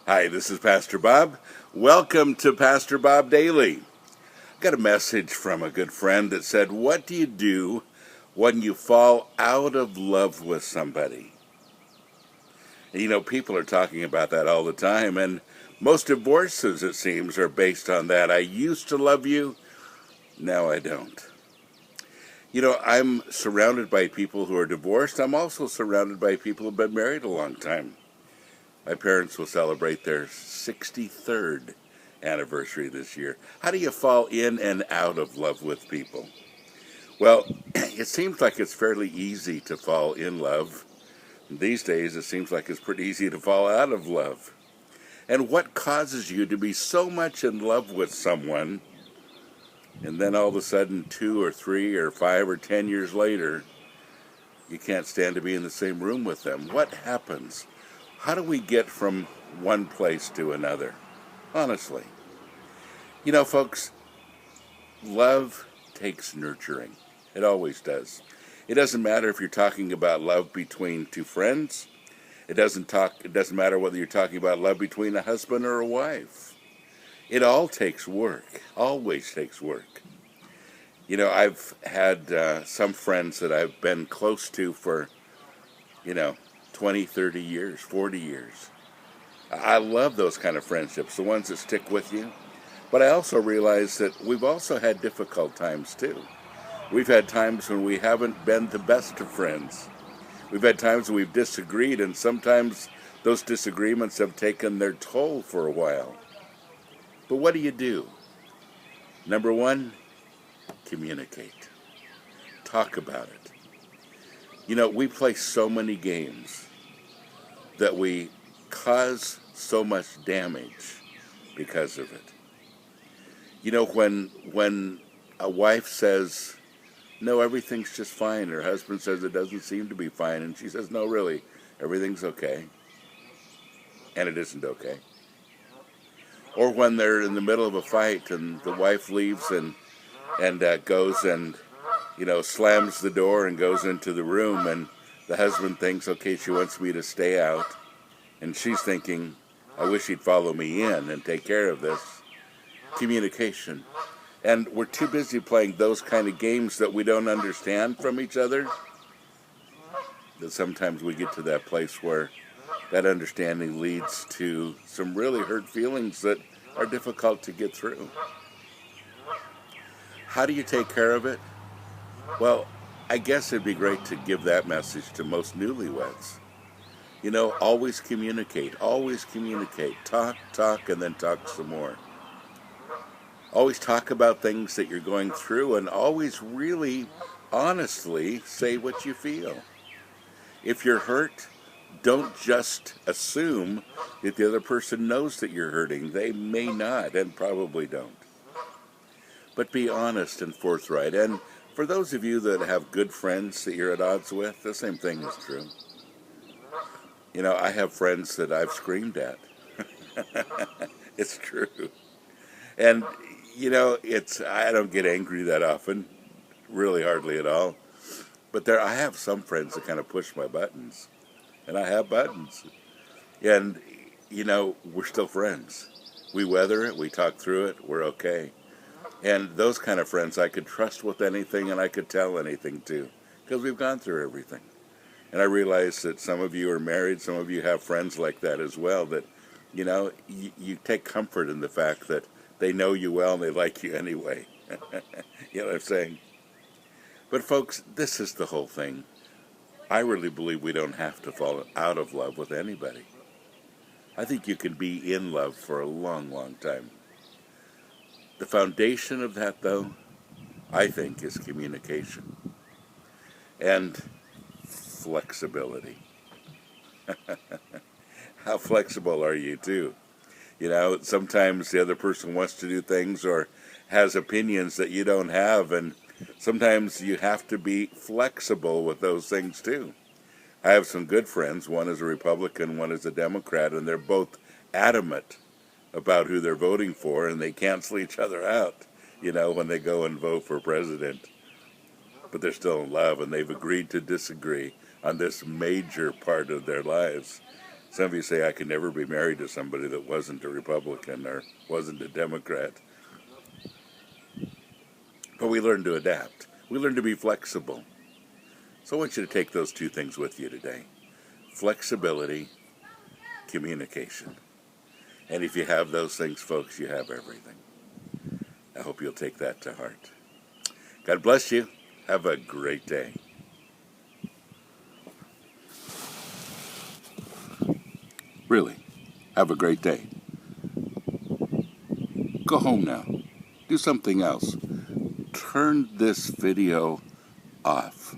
Hi, this is Pastor Bob. Welcome to Pastor Bob Daily. I got a message from a good friend that said, what do you do when you fall out of love with somebody? And, people are talking about that all the time, and most divorces, it seems, are based on that. I used to love you, now I don't. I'm surrounded by people who are divorced. I'm also surrounded by people who have been married a long time. My parents will celebrate their 63rd anniversary this year. How do you fall in and out of love with people? Well, it seems like it's fairly easy to fall in love. These days, it seems like it's pretty easy to fall out of love. And what causes you to be so much in love with someone, and then all of a sudden 2 or 3 or 5 or 10 years later, you can't stand to be in the same room with them? What happens? How do we get from one place to another? Honestly. Folks, love takes nurturing. It always does. It doesn't matter if you're talking about love between two friends. It doesn't matter whether you're talking about love between a husband or a wife. It all takes work. Always takes work. I've had some friends that I've been close to for, 20, 30 years, 40 years. I love those kind of friendships, the ones that stick with you. But I also realize that we've also had difficult times too. We've had times when we haven't been the best of friends. We've had times when we've disagreed, and sometimes those disagreements have taken their toll for a while. But what do? Number one, communicate. Talk about it. We play so many games that we cause so much damage because of it. When a wife says, no, everything's just fine, her husband says it doesn't seem to be fine, and she says, no, really, everything's okay, and it isn't okay. Or when they're in the middle of a fight and the wife leaves and goes and slams the door and goes into the room, and the husband thinks, okay, she wants me to stay out, and she's thinking, I wish he'd follow me in and take care of this. Communication. And we're too busy playing those kind of games that we don't understand from each other, that sometimes we get to that place where that understanding leads to some really hurt feelings that are difficult to get through. How do you take care of it? Well, I guess it'd be great to give that message to most newlyweds. Always communicate. Talk, and then talk some more. Always talk about things that you're going through, and always really honestly say what you feel. If you're hurt, don't just assume that the other person knows that you're hurting. They may not, and probably don't. But be honest and forthright. And for those of you that have good friends that you're at odds with, the same thing is true. I have friends that I've screamed at. It's true. And, I don't get angry that often, really hardly at all. But I have some friends that kind of push my buttons. And I have buttons. And, we're still friends. We weather it, we talk through it, we're okay. And those kind of friends I could trust with anything, and I could tell anything to, because we've gone through everything. And I realize that some of you are married, some of you have friends like that as well, that, you take comfort in the fact that they know you well and they like you anyway. You know what I'm saying? But folks, this is the whole thing. I really believe we don't have to fall out of love with anybody. I think you can be in love for a long, long time. The foundation of that, though, I think, is communication and flexibility. How flexible are you, too? Sometimes the other person wants to do things or has opinions that you don't have, and sometimes you have to be flexible with those things, too. I have some good friends. One is a Republican, one is a Democrat, and they're both adamant about who they're voting for, and they cancel each other out, when they go and vote for president. But they're still in love, and they've agreed to disagree on this major part of their lives. Some of you say I could never be married to somebody that wasn't a Republican or wasn't a Democrat. But we learn to adapt. We learn to be flexible. So I want you to take those two things with you today. Flexibility, communication. And if you have those things, folks, you have everything. I hope you'll take that to heart. God bless you. Have a great day. Really, have a great day. Go home now. Do something else. Turn this video off.